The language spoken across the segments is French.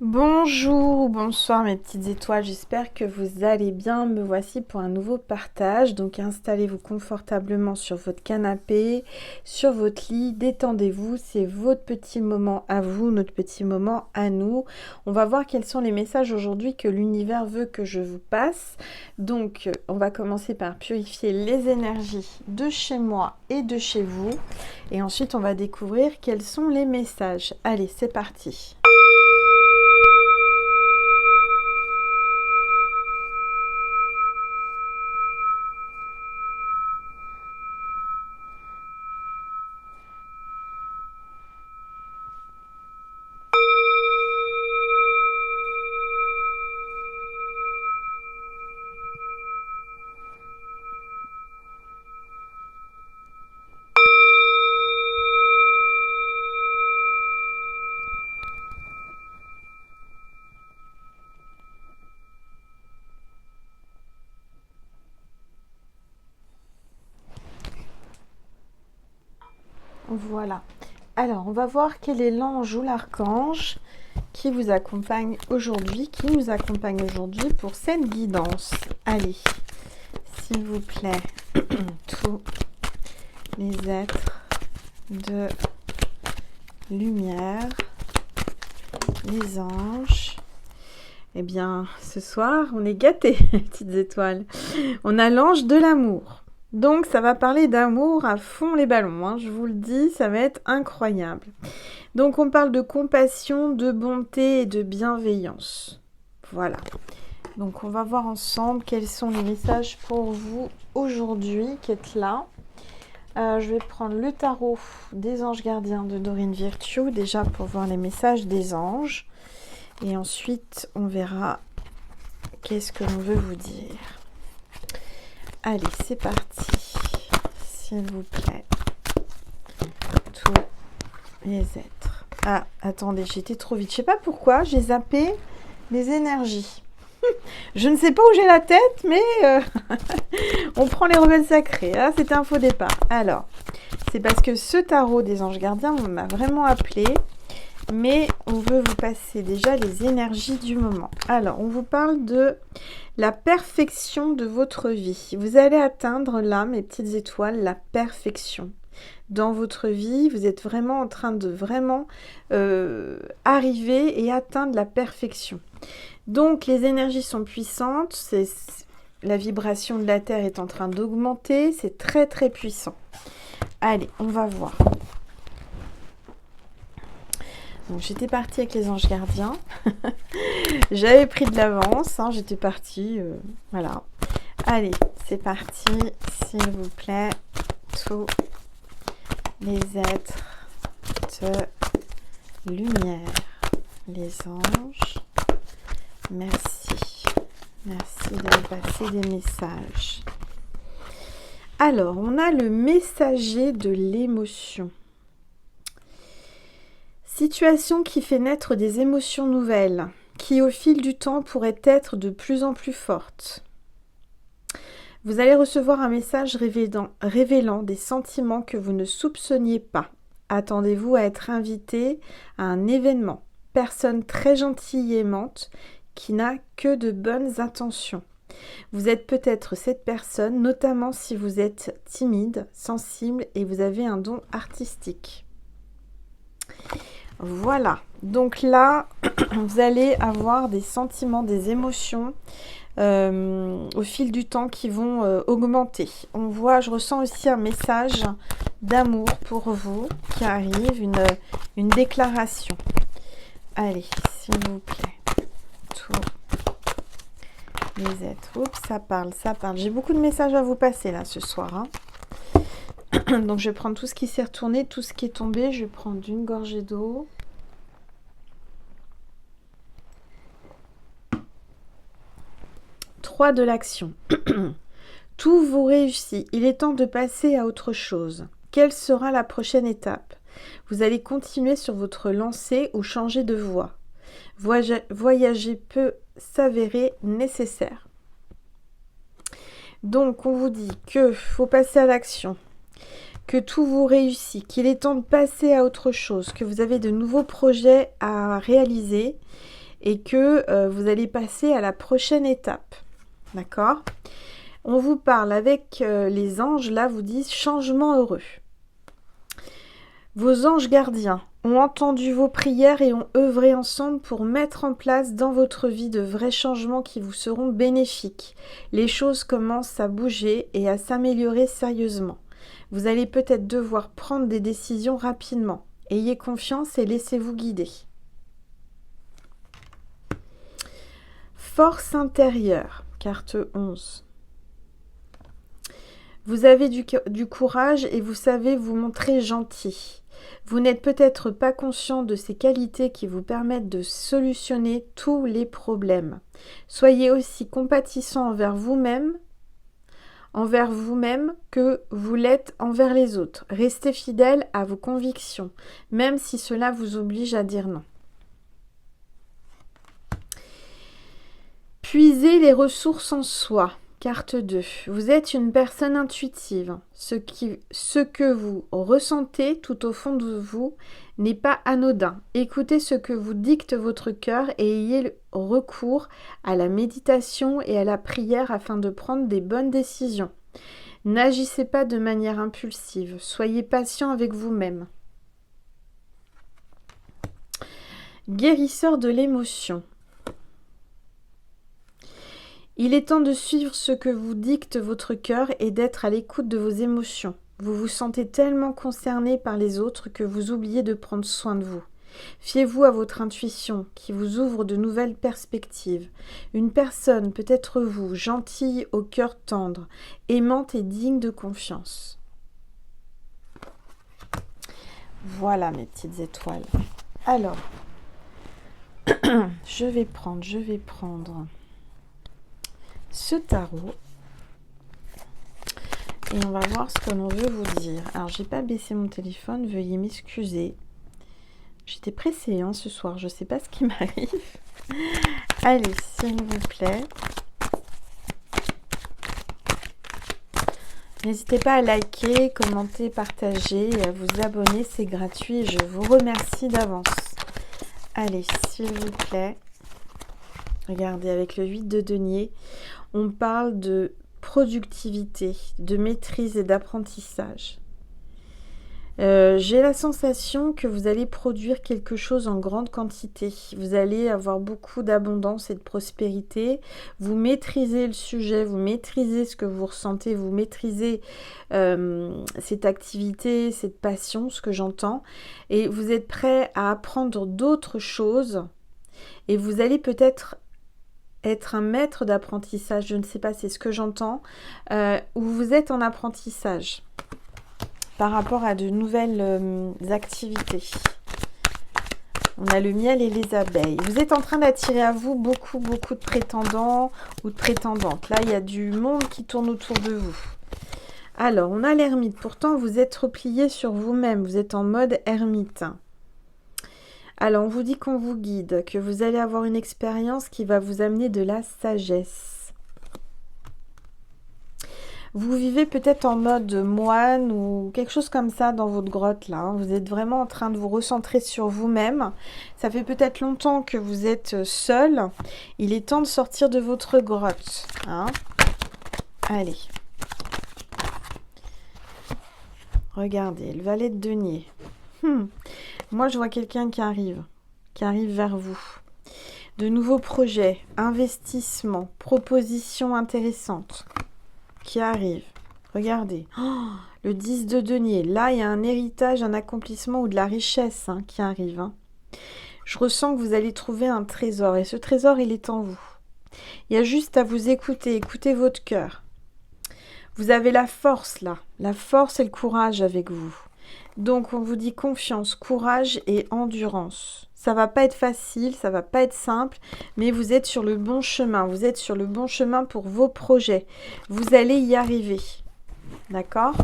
Bonjour ou bonsoir mes petites étoiles, j'espère que vous allez bien. Me voici pour un nouveau partage. Donc installez-vous confortablement sur votre canapé, sur votre lit, détendez-vous. C'est votre petit moment à vous, notre petit moment à nous. On va voir quels sont les messages aujourd'hui que l'univers veut que je vous passe. Donc on va commencer par purifier les énergies de chez moi et de chez vous. Et ensuite on va découvrir quels sont les messages. Allez, c'est parti. Voilà. Alors, on va voir quel est l'ange ou l'archange qui vous accompagne aujourd'hui, qui nous accompagne aujourd'hui pour cette guidance. Allez, s'il vous plaît, tous les êtres de lumière, les anges. Eh bien, ce soir, on est gâtés, petites étoiles. On a l'ange de l'amour. Donc, ça va parler d'amour à fond les ballons, hein. Je vous le dis, ça va être incroyable. Donc, on parle de compassion, de bonté et de bienveillance. Voilà. Donc, on va voir ensemble quels sont les messages pour vous aujourd'hui qui êtes là. Je vais prendre le tarot des anges gardiens de Dorine Virtue, déjà pour voir les messages des anges. Et ensuite, on verra qu'est-ce que l'on veut vous dire. Allez, c'est parti. S'il vous plaît. Tous les êtres. Ah, attendez, j'étais trop vite. Je sais pas pourquoi, j'ai zappé les énergies. Je ne sais pas où j'ai la tête, mais on prend les rebelles sacrés. Là, c'était un faux départ. Alors, c'est parce que ce tarot des anges gardiens m'a vraiment appelé. Mais on veut vous passer déjà les énergies du moment. Alors, on vous parle de la perfection de votre vie. Vous allez atteindre là, mes petites étoiles, la perfection. Dans votre vie, vous êtes vraiment en train de arriver et atteindre la perfection. Donc, les énergies sont puissantes. La vibration de la Terre est en train d'augmenter. C'est très, très puissant. Allez, on va voir. Donc j'étais partie avec les anges gardiens. J'avais pris de l'avance, hein, j'étais partie, voilà. Allez, c'est parti, s'il vous plaît, tous les êtres de lumière, les anges, merci. Merci de me passer des messages. Alors, on a le messager de l'émotion. Situation qui fait naître des émotions nouvelles, qui au fil du temps pourraient être de plus en plus fortes. Vous allez recevoir un message révélant des sentiments que vous ne soupçonniez pas. Attendez-vous à être invité à un événement. Personne très gentille et aimante qui n'a que de bonnes intentions. Vous êtes peut-être cette personne, notamment si vous êtes timide, sensible et vous avez un don artistique. Voilà, donc là, vous allez avoir des sentiments, des émotions au fil du temps qui vont augmenter. Je ressens aussi un message d'amour pour vous qui arrive, une déclaration. Allez, s'il vous plaît, tous les êtres. Oups, ça parle. J'ai beaucoup de messages à vous passer là ce soir, hein. Donc je vais prendre tout ce qui s'est retourné, tout ce qui est tombé. Je vais prendre une gorgée d'eau. De l'action. Tout vous réussit. Il est temps de passer à autre chose. Quelle sera la prochaine étape? Vous allez continuer sur votre lancée ou changer de voie. Voyager peut s'avérer nécessaire. Donc, on vous dit que faut passer à l'action, que tout vous réussit, qu'il est temps de passer à autre chose, que vous avez de nouveaux projets à réaliser et que vous allez passer à la prochaine étape. D'accord? On vous parle avec les anges, là vous disent changement heureux. Vos anges gardiens ont entendu vos prières et ont œuvré ensemble pour mettre en place dans votre vie de vrais changements qui vous seront bénéfiques. Les choses commencent à bouger et à s'améliorer sérieusement. Vous allez peut-être devoir prendre des décisions rapidement. Ayez confiance et laissez-vous guider. Force intérieure, carte 11. Vous avez du courage et vous savez vous montrer gentil. Vous n'êtes peut-être pas conscient de ces qualités qui vous permettent de solutionner tous les problèmes. Soyez aussi compatissant envers vous-même que vous l'êtes envers les autres. Restez fidèle à vos convictions, même si cela vous oblige à dire non. Puisez les ressources en soi. Carte 2. Vous êtes une personne intuitive. Ce que vous ressentez tout au fond de vous n'est pas anodin. Écoutez ce que vous dicte votre cœur et ayez recours à la méditation et à la prière afin de prendre des bonnes décisions. N'agissez pas de manière impulsive. Soyez patient avec vous-même. Guérisseur de l'émotion. Il est temps de suivre ce que vous dicte votre cœur et d'être à l'écoute de vos émotions. Vous vous sentez tellement concerné par les autres que vous oubliez de prendre soin de vous. Fiez-vous à votre intuition qui vous ouvre de nouvelles perspectives. Une personne peut être vous, gentille, au cœur tendre, aimante et digne de confiance. Voilà mes petites étoiles. Alors, je vais prendre ce tarot et on va voir ce que l'on veut vous dire. Alors j'ai pas baissé mon téléphone, veuillez m'excuser. J'étais pressée ce soir, je sais pas ce qui m'arrive. Allez, s'il vous plaît. N'hésitez pas à liker, commenter, partager et à vous abonner, c'est gratuit. Je vous remercie d'avance. Allez, s'il vous plaît. Regardez, avec le 8 de denier, on parle de productivité, de maîtrise et d'apprentissage. J'ai la sensation que vous allez produire quelque chose en grande quantité. Vous allez avoir beaucoup d'abondance et de prospérité. Vous maîtrisez le sujet, vous maîtrisez ce que vous ressentez, vous maîtrisez cette activité, cette passion, ce que j'entends. Et vous êtes prêt à apprendre d'autres choses. Et vous allez peut-être être un maître d'apprentissage, je ne sais pas, c'est ce que j'entends, où vous êtes en apprentissage par rapport à de nouvelles activités. On a le miel et les abeilles. Vous êtes en train d'attirer à vous beaucoup de prétendants ou de prétendantes. Là, il y a du monde qui tourne autour de vous. Alors, on a l'ermite. Pourtant, vous êtes replié sur vous-même. Vous êtes en mode ermite. Alors, on vous dit qu'on vous guide, que vous allez avoir une expérience qui va vous amener de la sagesse. Vous vivez peut-être en mode moine ou quelque chose comme ça dans votre grotte là. Vous êtes vraiment en train de vous recentrer sur vous-même. Ça fait peut-être longtemps que vous êtes seul. Il est temps de sortir de votre grotte. Allez. Regardez, le valet de denier. Moi, je vois quelqu'un qui arrive vers vous. De nouveaux projets, investissements, propositions intéressantes qui arrivent. Regardez, le 10 de denier. Là, il y a un héritage, un accomplissement ou de la richesse qui arrive. Je ressens que vous allez trouver un trésor et ce trésor, il est en vous. Il y a juste à vous écouter, écoutez votre cœur. Vous avez la force là, la force et le courage avec vous. Donc, on vous dit confiance, courage et endurance. Ça va pas être facile, ça va pas être simple, mais vous êtes sur le bon chemin. Vous êtes sur le bon chemin pour vos projets. Vous allez y arriver. D'accord?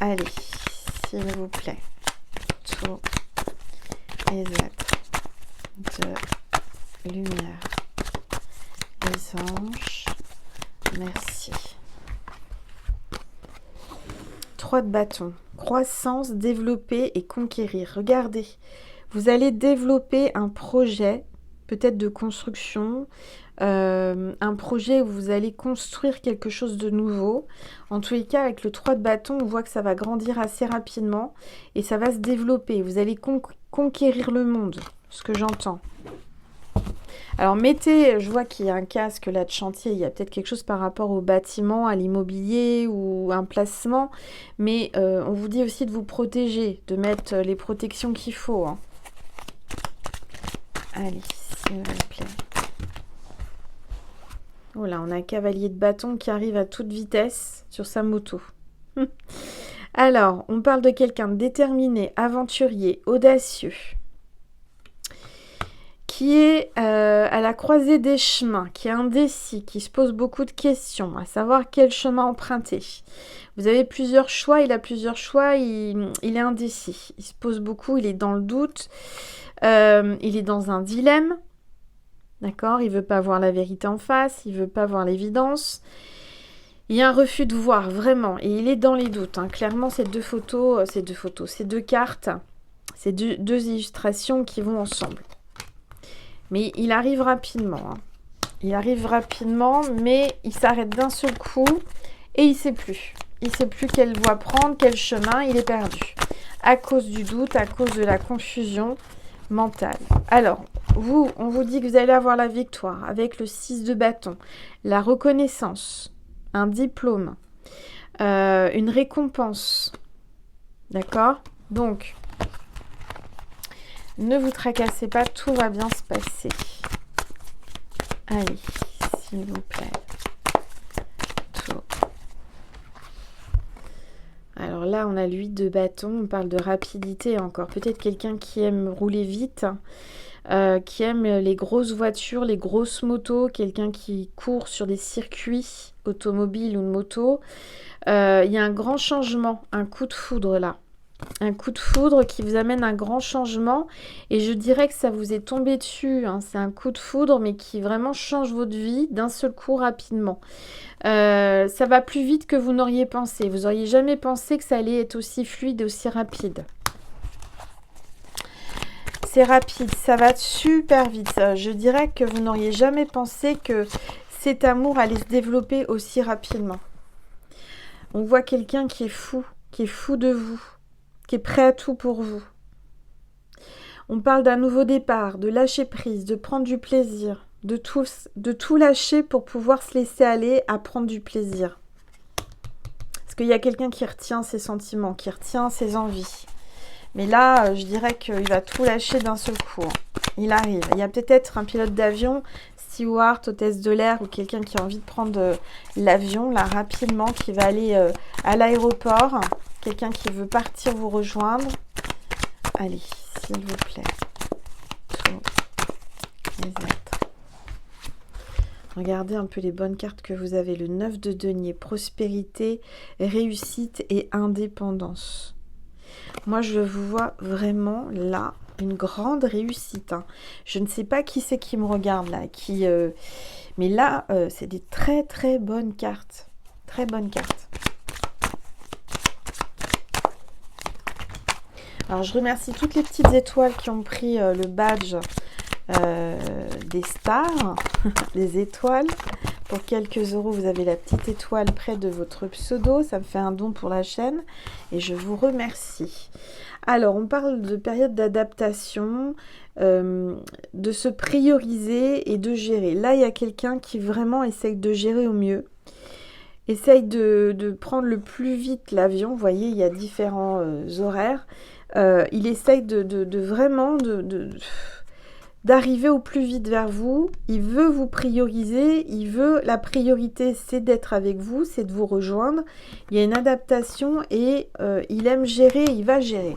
Allez, s'il vous plaît. Tous les êtres de lumière. Les anges. Merci. 3 de bâton. Croissance, développer et conquérir. Regardez, Vous allez développer un projet, peut-être de construction, un projet où vous allez construire quelque chose de nouveau. En tous les cas, avec le 3 de bâton, on voit que ça va grandir assez rapidement et ça va se développer. Vous allez conquérir le monde, ce que j'entends. Alors mettez, je vois qu'il y a un casque là de chantier, il y a peut-être quelque chose par rapport au bâtiment, à l'immobilier ou un placement, mais on vous dit aussi de vous protéger, de mettre les protections qu'il faut. Hein. Allez, s'il vous plaît. Oh là, on a un cavalier de bâton qui arrive à toute vitesse sur sa moto. Alors, on parle de quelqu'un de déterminé, aventurier, audacieux, qui est à la croisée des chemins, qui est indécis, qui se pose beaucoup de questions, à savoir quel chemin emprunter. Vous avez plusieurs choix, il a plusieurs choix, il est indécis. Il se pose beaucoup, il est dans le doute, il est dans un dilemme. D'accord, il veut pas voir la vérité en face, il veut pas voir l'évidence. Il y a un refus de voir, vraiment, et il est dans les doutes. Hein. Clairement, ces deux cartes, ces deux illustrations qui vont ensemble. Mais il arrive rapidement. Hein. Il arrive rapidement, mais il s'arrête d'un seul coup et il sait plus. Il sait plus quelle voie prendre, quel chemin, il est perdu. À cause du doute, à cause de la confusion mentale. Alors, on vous dit que vous allez avoir la victoire avec le 6 de bâton, la reconnaissance, un diplôme, une récompense. D'accord ? Donc, ne vous tracassez pas, tout va bien se passer. Allez, s'il vous plaît. Tout. Alors là, on a l'huile de bâton, on parle de rapidité encore. Peut-être quelqu'un qui aime rouler vite, qui aime les grosses voitures, les grosses motos, quelqu'un qui court sur des circuits automobiles ou de moto. Il y a un grand changement, un coup de foudre là. Un coup de foudre qui vous amène un grand changement et je dirais que ça vous est tombé dessus. Hein. C'est un coup de foudre mais qui vraiment change votre vie d'un seul coup rapidement. Ça va plus vite que vous n'auriez pensé. Vous n'auriez jamais pensé que ça allait être aussi fluide et aussi rapide. C'est rapide, ça va super vite. Je dirais que vous n'auriez jamais pensé que cet amour allait se développer aussi rapidement. On voit quelqu'un qui est fou de vous, qui est prêt à tout pour vous. On parle d'un nouveau départ, de lâcher prise, de prendre du plaisir, de tout lâcher pour pouvoir se laisser aller à prendre du plaisir. Parce qu'il y a quelqu'un qui retient ses sentiments, qui retient ses envies. Mais là, je dirais qu'il va tout lâcher d'un seul coup. Il arrive. Il y a peut-être un pilote d'avion, steward, hôtesse de l'air ou quelqu'un qui a envie de prendre l'avion là rapidement, qui va aller à l'aéroport. Quelqu'un qui veut partir vous rejoindre. Allez, s'il vous plaît. Tous les êtres. Regardez un peu les bonnes cartes que vous avez. Le 9 de denier, prospérité, réussite et indépendance. Moi, je vous vois vraiment là, une grande réussite. Hein. Je ne sais pas qui c'est qui me regarde là. Mais là, c'est des très très bonnes cartes. Très bonnes cartes. Alors, je remercie toutes les petites étoiles qui ont pris le badge des stars, des étoiles. Pour quelques euros, vous avez la petite étoile près de votre pseudo. Ça me fait un don pour la chaîne et je vous remercie. Alors, on parle de période d'adaptation, de se prioriser et de gérer. Là, il y a quelqu'un qui vraiment essaye de gérer au mieux. Essaye de prendre le plus vite l'avion. Vous voyez, il y a différents horaires. Il essaye vraiment d'arriver au plus vite vers vous. Il veut vous prioriser. La priorité, c'est d'être avec vous, c'est de vous rejoindre. Il y a une adaptation et il aime gérer, il va gérer.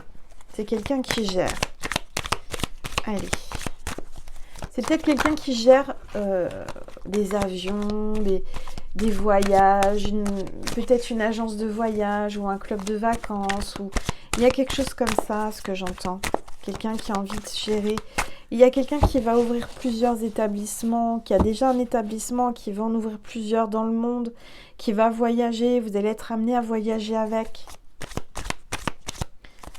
C'est quelqu'un qui gère. Allez. C'est peut-être quelqu'un qui gère des avions, des voyages, peut-être une agence de voyage ou un club de vacances. Il y a quelque chose comme ça, ce que j'entends. Quelqu'un qui a envie de gérer. Il y a quelqu'un qui va ouvrir plusieurs établissements, qui a déjà un établissement, qui va en ouvrir plusieurs dans le monde, qui va voyager. Vous allez être amené à voyager avec.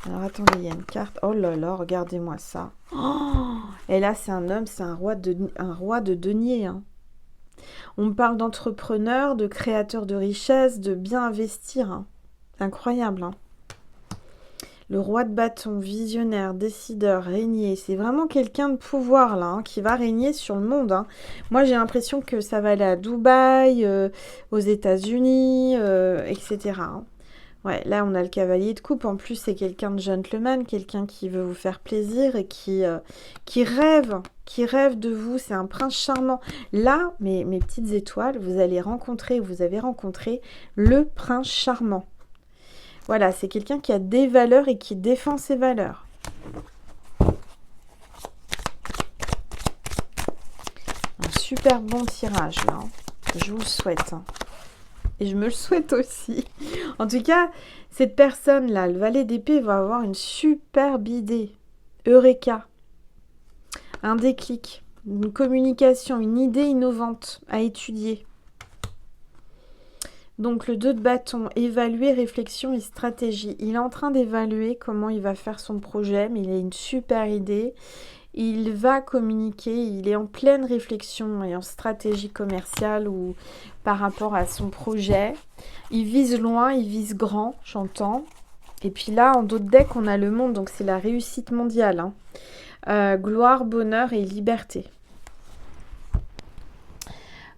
Alors, attendez, il y a une carte. Oh là là, regardez-moi ça. Oh, et là, c'est un homme, c'est un roi de denier. Hein. On parle d'entrepreneur, de créateur de richesse, de bien investir. Hein. Incroyable. Hein. Le roi de bâton, visionnaire, décideur, régnier. C'est vraiment quelqu'un de pouvoir, là, hein, qui va régner sur le monde. Hein. Moi, j'ai l'impression que ça va aller à Dubaï, aux États-Unis, etc. Hein. Ouais, là, on a le cavalier de coupe. En plus, c'est quelqu'un de gentleman, quelqu'un qui veut vous faire plaisir et qui rêve de vous. C'est un prince charmant. Là, mes petites étoiles, vous avez rencontré le prince charmant. Voilà, c'est quelqu'un qui a des valeurs et qui défend ses valeurs. Un super bon tirage, là. Hein. Je vous le souhaite. Hein. Et je me le souhaite aussi. En tout cas, cette personne-là, le valet d'épée, va avoir une superbe idée. Eureka. Un déclic. Une communication, une idée innovante à étudier. Donc le 2 de bâton, évaluer, réflexion et stratégie. Il est en train d'évaluer comment il va faire son projet, mais il a une super idée. Il va communiquer, il est en pleine réflexion et en stratégie commerciale ou par rapport à son projet. Il vise loin, il vise grand, j'entends. Et puis là, en d'autres decks, on a le monde, donc c'est la réussite mondiale. Hein. Gloire, bonheur et liberté.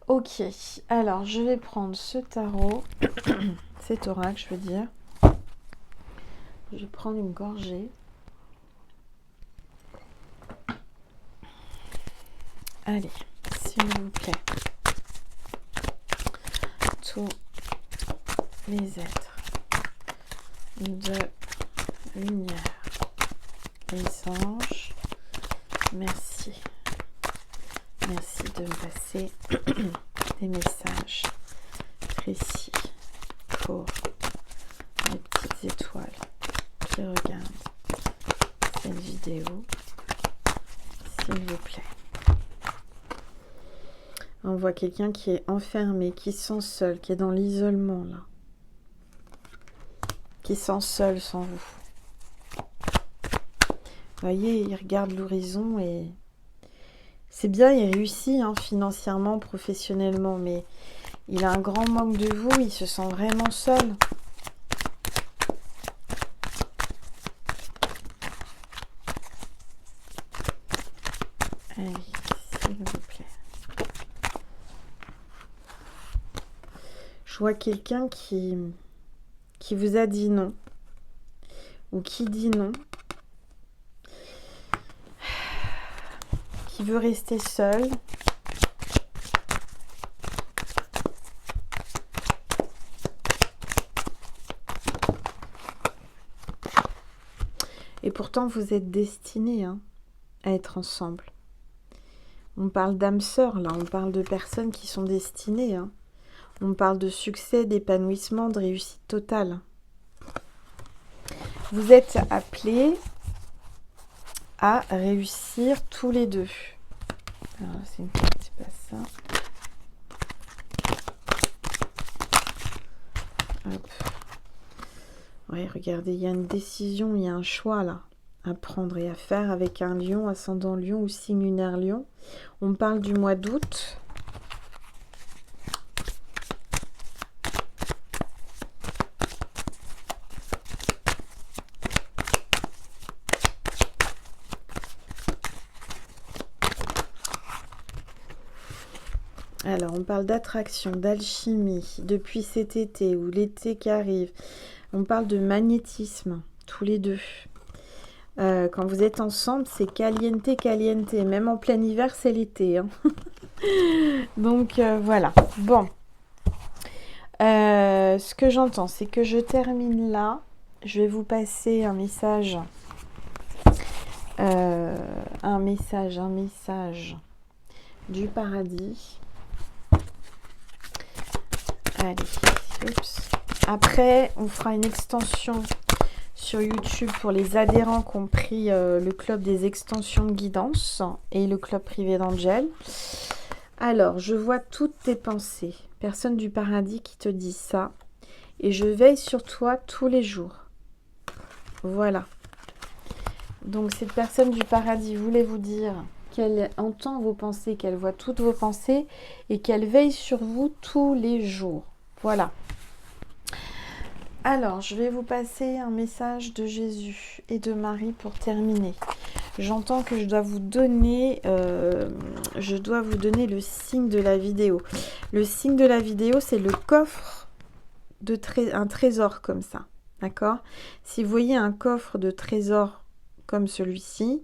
Ok, alors je vais prendre ce tarot, cet oracle je veux dire. Je vais prendre une gorgée. Allez, s'il vous plaît. Tous les êtres de lumière, les anges, merci. Merci de me passer des messages précis pour les petites étoiles qui regardent cette vidéo, s'il vous plaît. On voit quelqu'un qui est enfermé, qui se sent seul, qui est dans l'isolement là, qui se sent seul sans vous. Vous voyez, il regarde l'horizon et c'est bien, il réussit hein, financièrement, professionnellement, mais il a un grand manque de vous, il se sent vraiment seul. Allez, s'il vous plaît. Je vois quelqu'un qui vous a dit non, ou qui dit non, qui veut rester seul. Et pourtant, vous êtes destinés hein, à être ensemble. On parle d'âme sœur, là. On parle de personnes qui sont destinées. Hein. On parle de succès, d'épanouissement, de réussite totale. Vous êtes appelés à réussir tous les deux. Alors, c'est une carte, c'est pas ça. Hop. Ouais, regardez, il y a une décision, il y a un choix là à prendre et à faire avec un lion, ascendant lion ou signe lunaire lion. On parle du mois d'août. Alors, on parle d'attraction, d'alchimie, depuis cet été ou l'été qui arrive. On parle de magnétisme, tous les deux. Quand vous êtes ensemble, c'est caliente, caliente. Même en plein hiver, c'est l'été. Hein. Donc, voilà. Bon. Ce que j'entends, c'est que je termine là. Je vais vous passer un message. Un message du paradis. Allez, oups. Après, on fera une extension sur YouTube pour les adhérents qui ont pris le club des extensions de guidance et le club privé d'Angel. Alors, je vois toutes tes pensées. Personne du paradis qui te dit ça. Et je veille sur toi tous les jours. Voilà. Donc cette personne du paradis voulait vous dire qu'elle entend vos pensées, qu'elle voit toutes vos pensées et qu'elle veille sur vous tous les jours. Voilà. Alors, je vais vous passer un message de Jésus et de Marie pour terminer. J'entends que je dois vous donner le signe de la vidéo. Le signe de la vidéo, c'est le coffre de un trésor comme ça. D'accord? Si vous voyez un coffre de trésor comme celui-ci,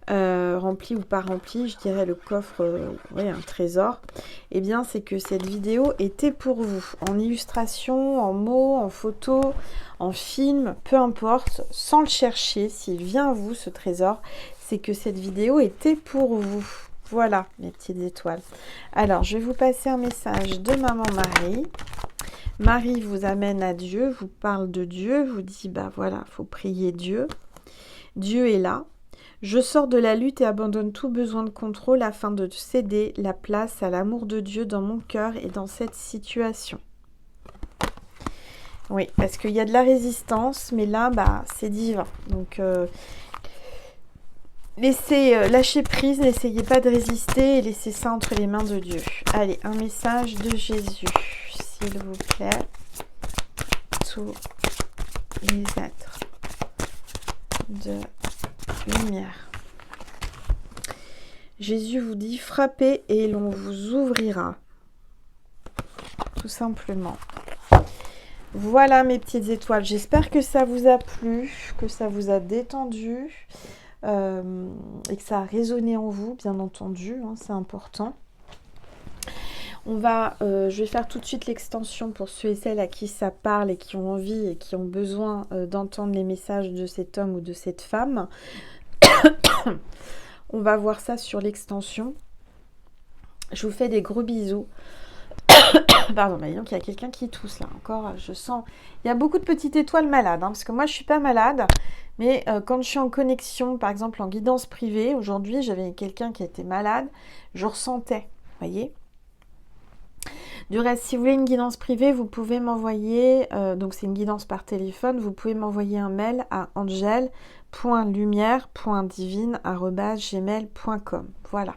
rempli ou pas rempli, je dirais le coffre, un trésor, eh bien c'est que cette vidéo était pour vous, en illustration, en mots, en photo, en film, peu importe, sans le chercher, s'il vient à vous ce trésor, c'est que cette vidéo était pour vous. Voilà mes petites étoiles. Alors je vais vous passer un message de maman Marie. Marie vous amène à Dieu, vous parle de Dieu, vous dit bah voilà, faut prier Dieu. Dieu est là. Je sors de la lutte et abandonne tout besoin de contrôle afin de céder la place à l'amour de Dieu dans mon cœur et dans cette situation. Oui, parce qu'il y a de la résistance, mais là, bah, c'est divin. Donc, lâchez prise, n'essayez pas de résister et laissez ça entre les mains de Dieu. Allez, un message de Jésus, s'il vous plaît. Tous les êtres de lumière. Jésus vous dit frappez et l'on vous ouvrira. Tout simplement. Voilà mes petites étoiles. J'espère que ça vous a plu, que ça vous a détendu et que ça a résonné en vous, bien entendu. Hein, c'est important. Je vais faire tout de suite l'extension pour ceux et celles à qui ça parle et qui ont envie et qui ont besoin d'entendre les messages de cet homme ou de cette femme. On va voir ça sur l'extension. Je vous fais des gros bisous. Pardon, mais donc il y a quelqu'un qui tousse là encore. Je sens. Il y a beaucoup de petites étoiles malades, hein, parce que moi je suis pas malade, mais quand je suis en connexion, par exemple en guidance privée, aujourd'hui j'avais quelqu'un qui était malade, je ressentais, voyez. Du reste, si vous voulez une guidance privée, vous pouvez m'envoyer, donc c'est une guidance par téléphone, vous pouvez m'envoyer un mail à angel.lumière.divine@gmail.com. Voilà.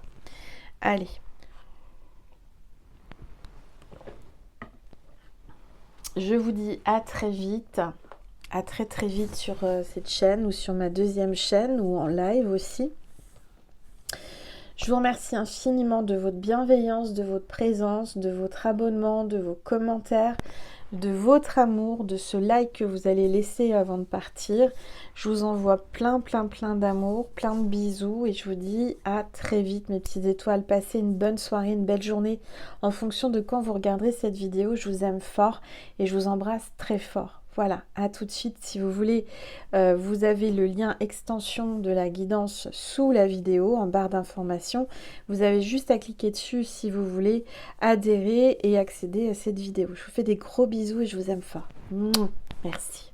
Allez. Je vous dis à très vite. À très très vite sur cette chaîne ou sur ma deuxième chaîne ou en live aussi. Je vous remercie infiniment de votre bienveillance, de votre présence, de votre abonnement, de vos commentaires, de votre amour, de ce like que vous allez laisser avant de partir. Je vous envoie plein d'amour, plein de bisous et je vous dis à très vite mes petites étoiles. Passez une bonne soirée, une belle journée en fonction de quand vous regarderez cette vidéo. Je vous aime fort et je vous embrasse très fort. Voilà, à tout de suite. Si vous voulez, vous avez le lien extension de la guidance sous la vidéo en barre d'informations. Vous avez juste à cliquer dessus si vous voulez adhérer et accéder à cette vidéo. Je vous fais des gros bisous et je vous aime fort. Merci.